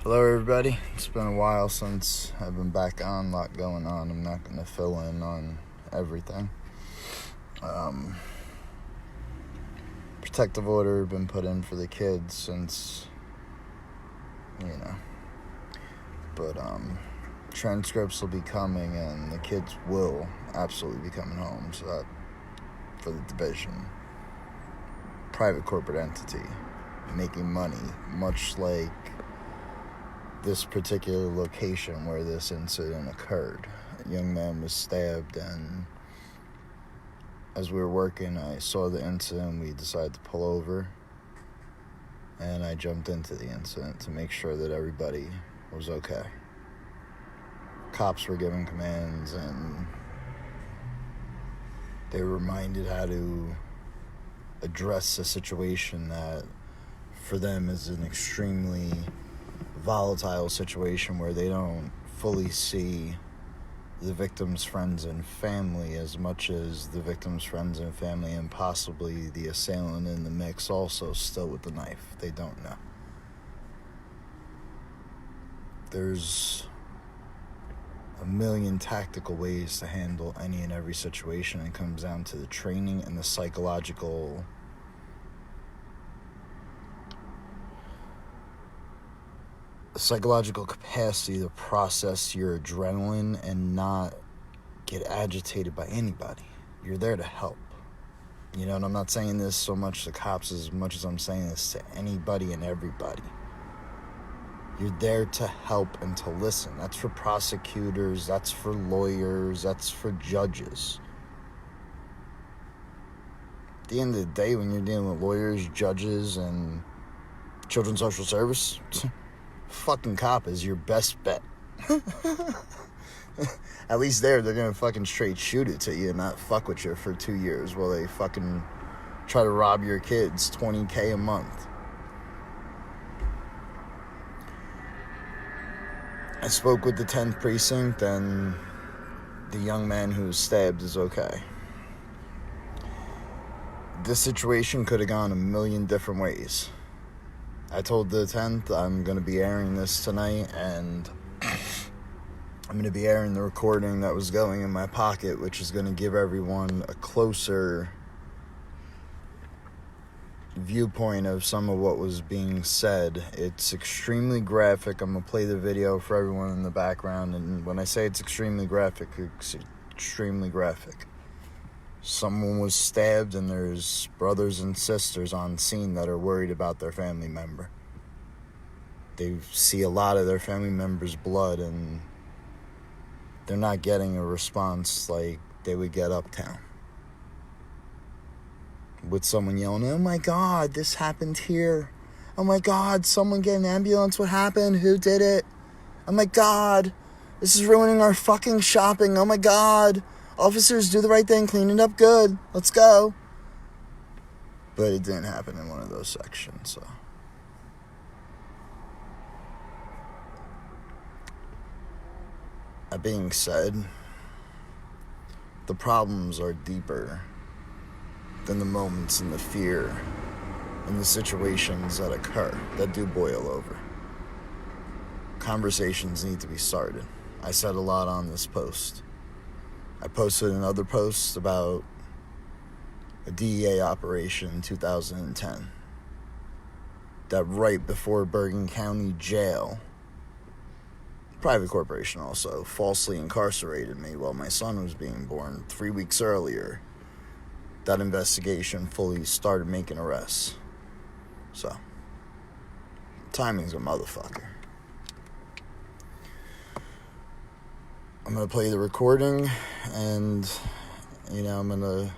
Hello everybody, it's been a while since I've been back on, a lot going on. I'm not going to fill in on everything. Protective order been put in for the kids since, but transcripts will be coming and the kids will absolutely be coming home, so that for the division. Private corporate entity, making money, much like this particular location where this incident occurred. A young man was stabbed, and as we were working, I saw the incident. We decided to pull over, and I jumped into the incident to make sure that everybody was okay. Cops were giving commands, and they were reminded how to address a situation that for them is an extremely volatile situation where they don't fully see the victim's friends and family as much as the victim's friends and family, and possibly the assailant in the mix also still with the knife. They don't know. There's a million tactical ways to handle any and every situation. It comes down to the training and the psychological capacity to process your adrenaline and not get agitated by anybody. You're there to help. And I'm not saying this so much to cops as much as I'm saying this to anybody and everybody. You're there to help and to listen. That's for prosecutors, that's for lawyers, that's for judges. At the end of the day, when you're dealing with lawyers, judges, and children's social service, fucking cop is your best bet. At least they're gonna fucking straight shoot it to you and not fuck with you for 2 years while they fucking try to rob your kids $20,000 a month. I spoke with the 10th precinct, and the young man who was stabbed is okay. This situation could have gone a million different ways. I told the 10th I'm going to be airing this tonight, and I'm going to be airing the recording that was going in my pocket, which is going to give everyone a closer viewpoint of some of what was being said. It's extremely graphic. I'm going to play the video for everyone in the background, and when I say it's extremely graphic, it's extremely graphic. Someone was stabbed, and there's brothers and sisters on scene that are worried about their family member. They see a lot of their family member's blood, and they're not getting a response like they would get uptown. With someone yelling, "Oh my God, this happened here. Oh my God, someone get an ambulance. What happened? Who did it? Oh my God, this is ruining our fucking shopping. Oh my God. Officers, do the right thing, clean it up good. Let's go." But it didn't happen in one of those sections, so. That being said, the problems are deeper than the moments and the fear and the situations that occur that do boil over. Conversations need to be started. I said a lot on this post. I posted another post about a DEA operation in 2010 that right before Bergen County Jail, private corporation also, falsely incarcerated me while my son was being born 3 weeks earlier. That investigation fully started making arrests. So, timing's a motherfucker. I'm going to play the recording, and, I'm going to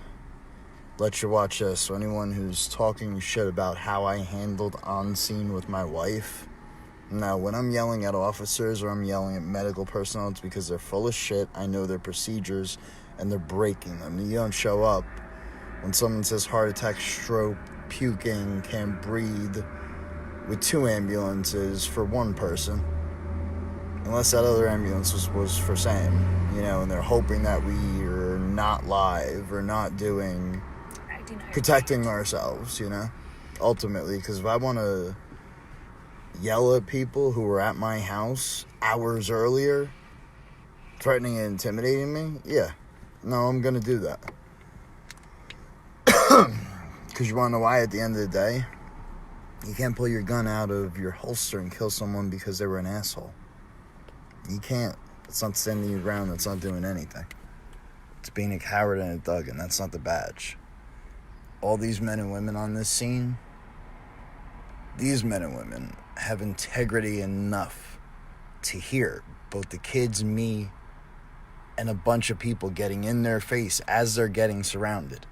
let you watch this. So anyone who's talking shit about how I handled on scene with my wife, now, when I'm yelling at officers or I'm yelling at medical personnel, it's because they're full of shit. I know their procedures, and they're breaking them. You don't show up when someone says heart attack, stroke, puking, can't breathe, with 2 ambulances for 1 person. Unless that other ambulance was for Sam, and they're hoping that we are not live or not doing, protecting ourselves, ultimately, because if I want to yell at people who were at my house hours earlier, threatening and intimidating me? Yeah. No, I'm going to do that. Because you want to know why? At the end of the day, you can't pull your gun out of your holster and kill someone because they were an asshole. You can't. It's not standing your ground. That's not doing anything. It's being a coward and a thug, and that's not the badge. All these men and women on this scene, these men and women have integrity enough to hear both the kids, me, and a bunch of people getting in their face as they're getting surrounded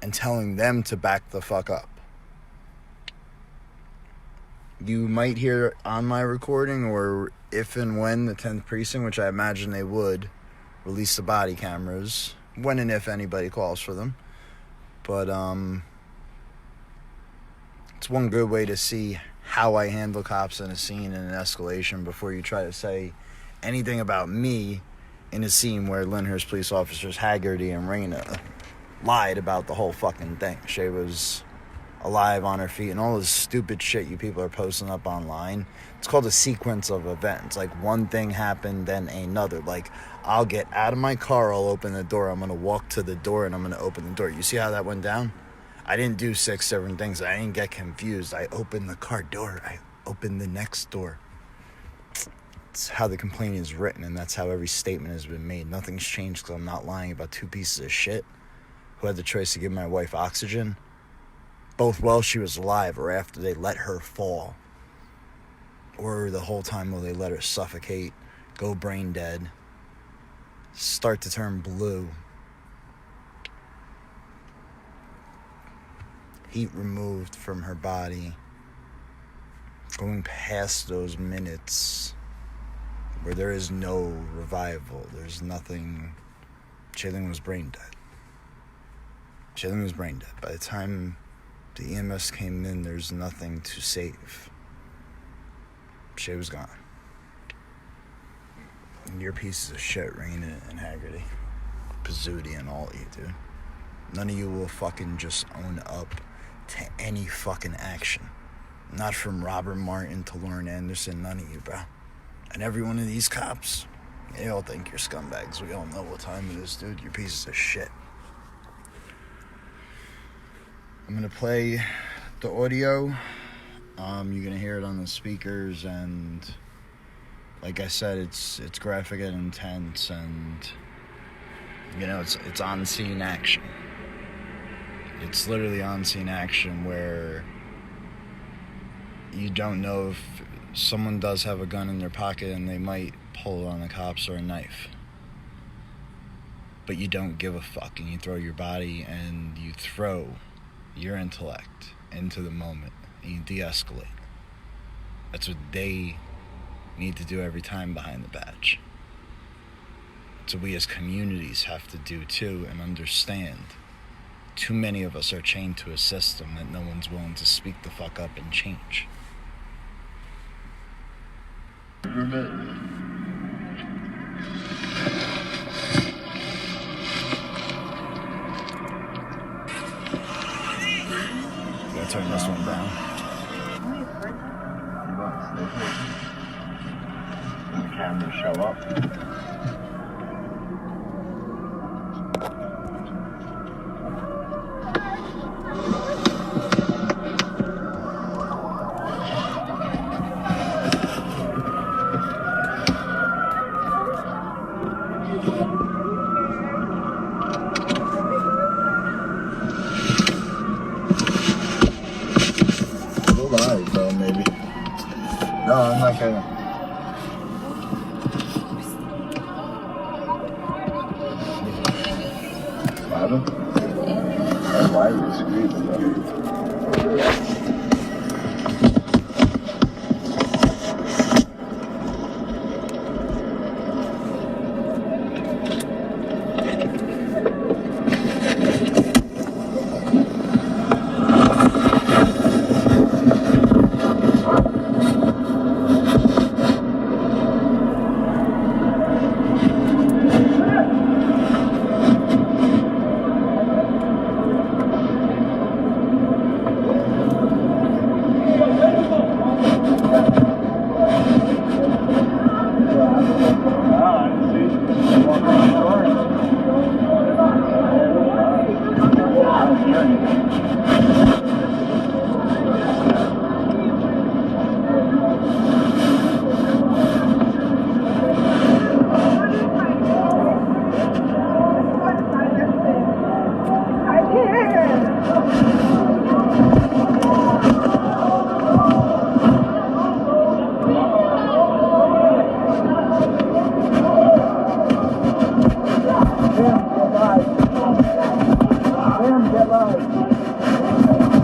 and telling them to back the fuck up. You might hear on my recording, or if and when the 10th precinct, which I imagine they would, release the body cameras, when and if anybody calls for them. But it's one good way to see how I handle cops in a scene and an escalation before you try to say anything about me in a scene where Lyndhurst police officers Haggerty and Reyna lied about the whole fucking thing. Shay was alive on her feet and all this stupid shit you people are posting up online. It's called a sequence of events. Like, one thing happened, then another. Like, I'll get out of my car, I'll open the door, I'm going to walk to the door, and I'm going to open the door. You see how that went down? I didn't do 6 different things. I didn't get confused. I opened the car door. I opened the next door. It's how the complaint is written, and that's how every statement has been made. Nothing's changed because I'm not lying about 2 pieces of shit who had the choice to give my wife oxygen, both while she was alive or after they let her fall, or the whole time while they let her suffocate, go brain dead, start to turn blue, heat removed from her body, going past those minutes where there is no revival, there's nothing. Shailene was brain dead. Shailene was brain dead. By the time the EMS came in, there's nothing to save. Shay was gone. And you're pieces of shit, Reyna and Haggerty. Pizzuti and all of you, dude. None of you will fucking just own up to any fucking action. Not from Robert Martin to Lauren Anderson, none of you, bro. And every one of these cops, they all think you're scumbags. We all know what time it is, dude. You're pieces of shit. I'm going to play the audio. You're going to hear it on the speakers, and like I said, it's graphic and intense, and you know, it's on-scene action. It's literally on-scene action where you don't know if someone does have a gun in their pocket and they might pull it on the cops or a knife. But you don't give a fuck, and you throw your body and you throw your intellect into the moment and you de-escalate. That's what they need to do every time behind the badge. That's what we as communities have to do too, and understand. Too many of us are chained to a system that no one's willing to speak the fuck up and change. Gotta turn this one down. When the cameras show up. Maybe. No, I'm not gonna. Bottom? Why is it squeezing though?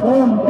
No!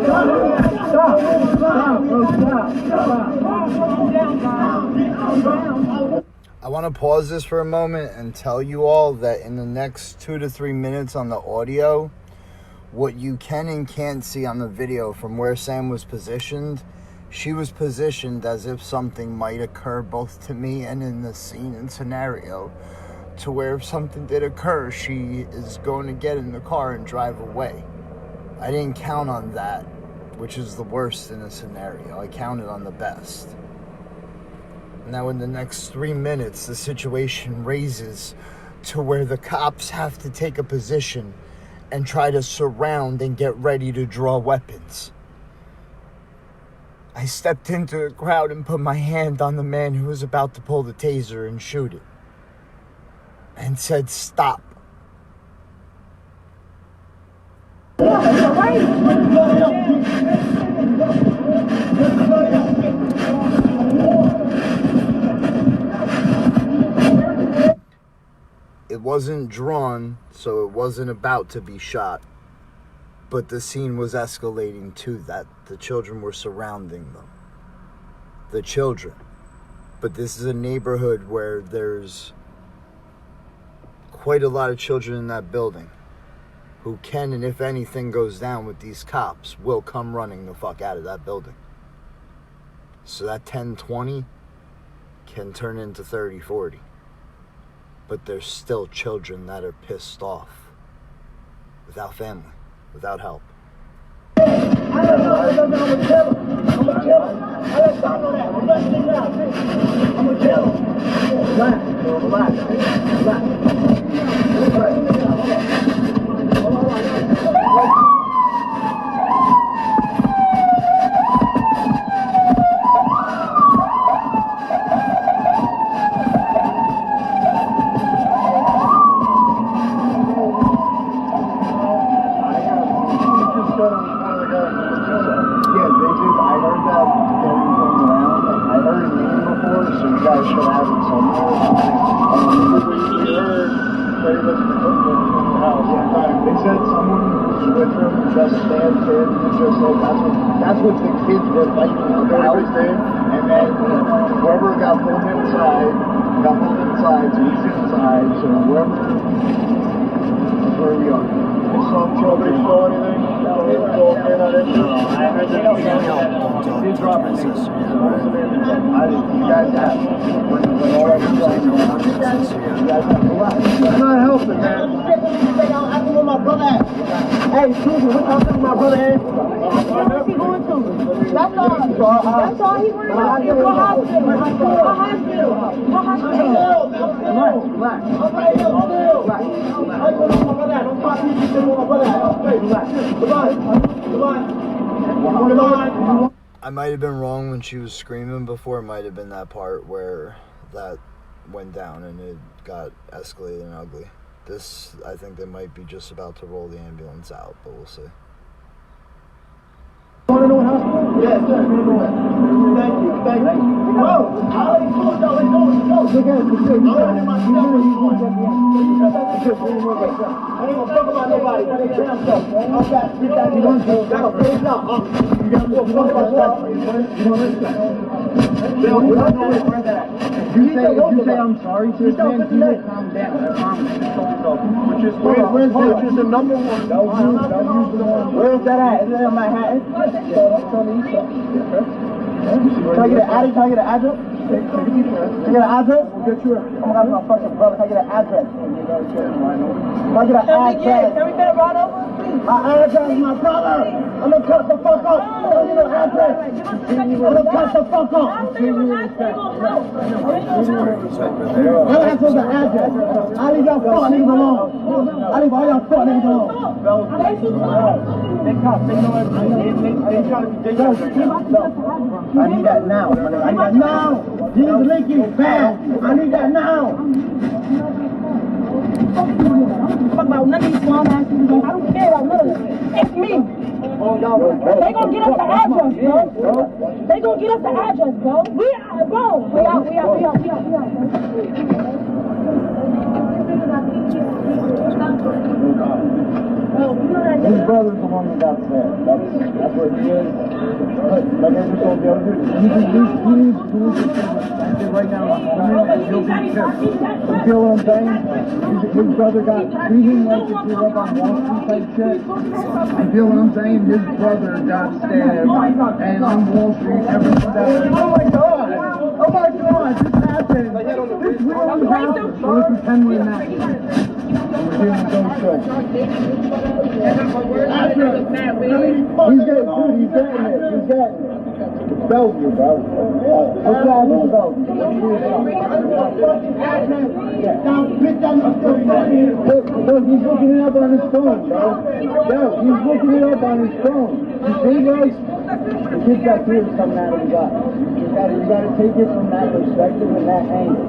I want to pause this for a moment and tell you all that in the next 2 to 3 minutes on the audio, what you can and can't see on the video from where Sam was positioned, she was positioned as if something might occur both to me and in the scene and scenario, to where if something did occur, she is going to get in the car and drive away. I didn't count on that, which is the worst in a scenario. I counted on the best. Now in the next 3 minutes, the situation raises to where the cops have to take a position and try to surround and get ready to draw weapons. I stepped into the crowd and put my hand on the man who was about to pull the taser and shoot it, and said, "Stop." It wasn't drawn, so it wasn't about to be shot. But the scene was escalating to that. The children were surrounding them. The children. But this is a neighborhood where there's quite a lot of children in that building who can, and if anything goes down with these cops, will come running the fuck out of that building. So that 10-20 can turn into 30-40. But there's still children that are pissed off, without family, without help. That's what the kids were fighting about. And then whoever got pulled inside, so he's inside. So whoever, that's where we are. Nobody saw anything? I heard that he did drop it. You guys have. When all that was going on, you guys have. I'm not helping, man. I know my brother. Hey, Susan, what talking to my brother? Where's he going to? That's all. That's all he wanted to do. Go hospital. Go hospital. Go hospital. Relax. I'm right here. Relax. Don't talk to me. I might have been wrong when she was screaming before. It might have been that part where that went down and it got escalated and ugly. This, I think they might be just about to roll the ambulance out, but we'll see. Want to know what hospital? Yes, sir. Thank you. Bro, I already told y'all, let's go. Look at it. I'm already in my stuff. I ain't gonna talk about nobody. Damn stuff. I'm back. You got to face out. You got to talk about stuff. You want to If you say I'm sorry to this man, he will calm down. I promise. Where's the number one? Where's that at? Is it in my hat? Can I get an address? Can I get an address? Can I get an address? We'll get you. I'm gonna have my fucking brother. Can I get an address? Can I get an address? Can we get a ride over? My address, my brother. I'm gonna cut the fuck up. I don't need an address. I'm gonna cut the fuck up. I'm gonna ask for the address. I leave y'all fuck niggas alone. I leave all y'all fuck niggas alone. They know everything. They try to be dangerous. I need that now. I need that now. He's leaking bad. I need that now. Fuck about none of these small ass things. I don't care about none of them. It's me. They gonna get us the address, bro. They gonna get us the address, bro. We out, bro. We out, bro. His brother's the one that got stabbed. That's where he is. Like I just told the other dude, he needs to right now. He'll be pissed. You feel what I'm saying? His brother got treated like if you're up on Wall Street type shit. You feel what I'm saying? His brother got stabbed, and on Wall Street, everything that. Oh my god! Oh my god! This happened. This really happened. So let's pretend we're not. We're doing those shows. He's getting it. Bellevue, bro. What's wrong with Bellevue? Look, he's looking it up on his phone, bro. Yo, he's looking it up on his phone. You see, guys? The kid's got tears coming out of his eyes. You gotta take it from that perspective and that angle.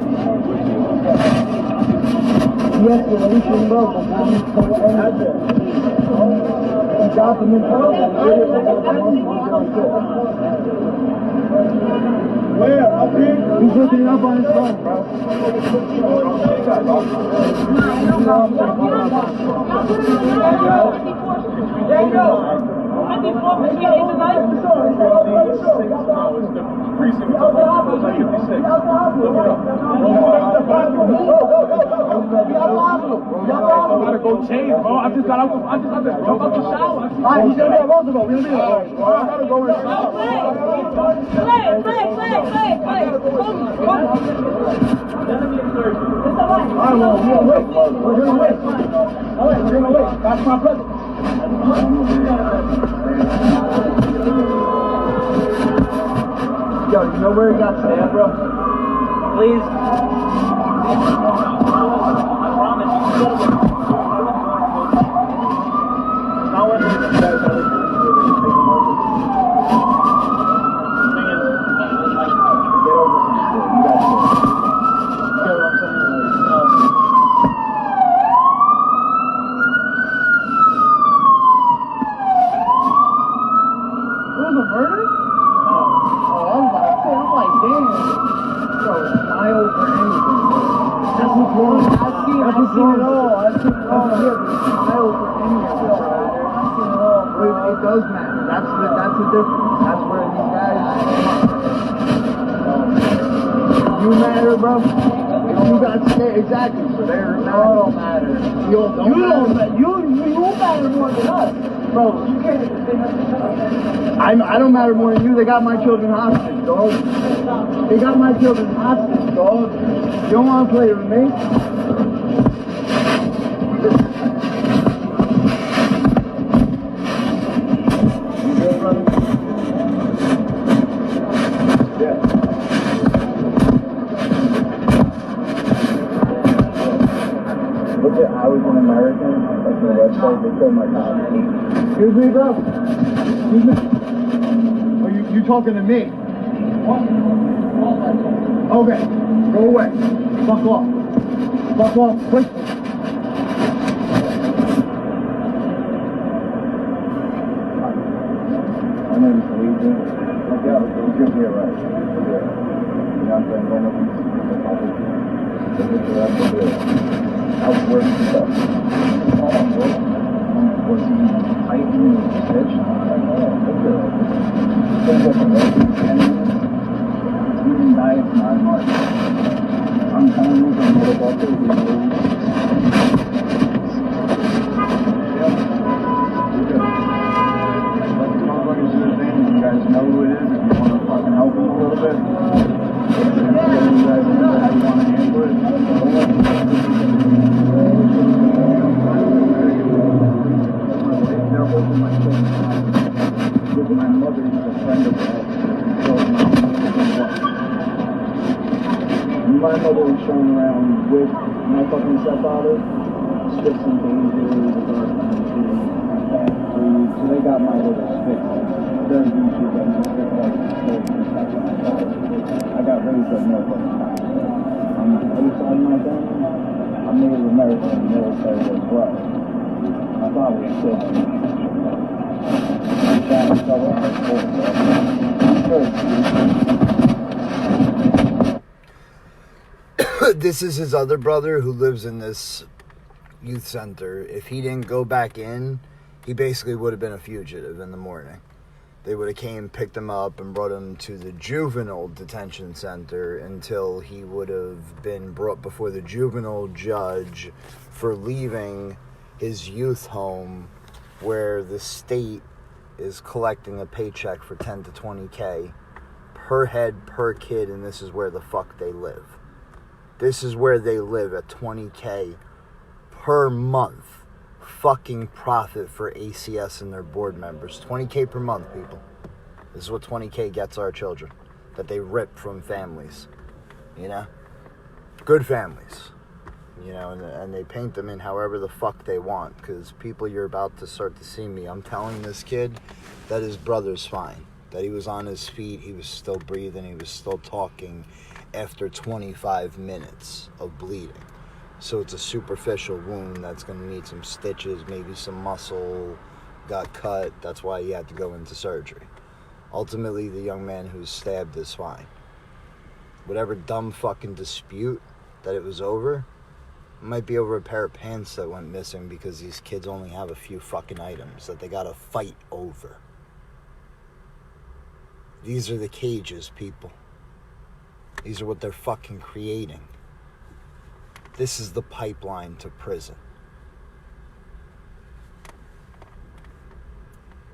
De-escalation, bro, before you pull anything. You got them in where? Up here? He's looking it up on his phone, bro. There you go. I gotta go change, bro. I just got out the shower. Alright, he's gonna be at Roosevelt. We'll be there. I gotta go in the shower. Alright, well, we're gonna wait. Alright, we're gonna wait. That's my brother. Yo, you know where he got stabbed, bro? Please. I promise. Now what is it? It does matter. That's the difference. That's where these guys. You matter, bro. If you got scared, exactly. So they're don't matter. You matter more than us, bro. You can't. I don't matter more than you. They got my children hostage, dog. They got my children hostage, dog. You don't want to play with me? I was an American, like the website, they killed my copy. Excuse me, bro? Excuse me? Are you talking to me? Okay, go away. Fuck off. Fuck off, quick. My name is Lee. Yeah, you're here, right? Yeah. You know what I'm saying? I was working stuff. Was he fighting with his bitch? I don't know. He didn't die at 9 months. I'm telling you, the motherfucker, you guys know who it is. If you want to fucking help him a little bit, you guys know how you want to handle it. They're holding my children. With my mother, who's a friend of mine. So my mother was shown around with my fucking stepfather, strips and dangers, so they got my little fixed. Very YouTube and I got raised up no fucking time. On the other side of my family, I'm Native American military as well. My father was killed. My family fell off my This is his other brother who lives in this youth center. If he didn't go back in, he basically would have been a fugitive in the morning. They would have came, picked him up, and brought him to the juvenile detention center until he would have been brought before the juvenile judge for leaving his youth home where the state is collecting a paycheck for 10 to 20K per head, per kid, and this is where the fuck they live. This is where they live at 20K per month. Fucking profit for ACS and their board members. 20K per month, people. This is what 20K gets our children that they rip from families. You know? Good families. You know, and they paint them in however the fuck they want. Because people, you're about to start to see me. I'm telling this kid that his brother's fine. That he was on his feet, he was still breathing, he was still talking after 25 minutes of bleeding. So it's a superficial wound that's going to need some stitches, maybe some muscle got cut. That's why he had to go into surgery. Ultimately, the young man who's stabbed is fine. Whatever dumb fucking dispute that it was over, it might be over a pair of pants that went missing because these kids only have a few fucking items that they got to fight over. These are the cages, people. These are what they're fucking creating. This is the pipeline to prison.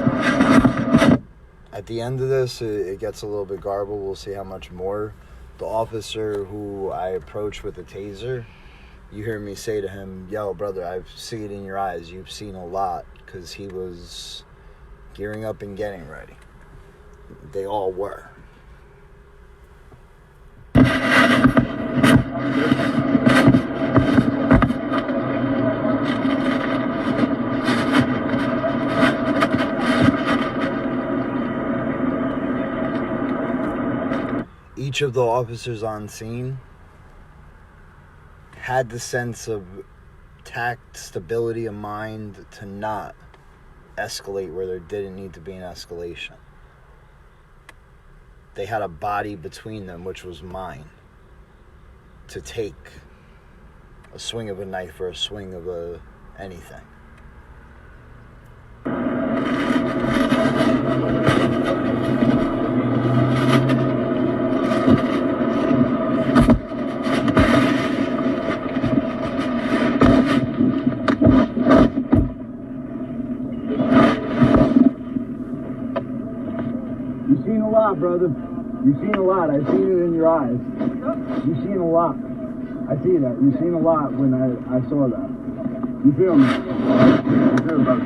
At the end of this, it gets a little bit garbled. We'll see how much more. The officer who I approached with the taser, you hear me say to him, yo, brother, I see it in your eyes. You've seen a lot, because he was gearing up and getting ready. They all were. Each of the officers on scene had the sense of tact, stability of mind to not escalate where there didn't need to be an escalation. They had a body between them, which was mine, to take a swing of a knife or a swing of anything. You've seen a lot, brother. You've seen a lot. I've seen it in your eyes. You've seen a lot. I see that. You've seen a lot when I saw that. You feel me? You feel, brother?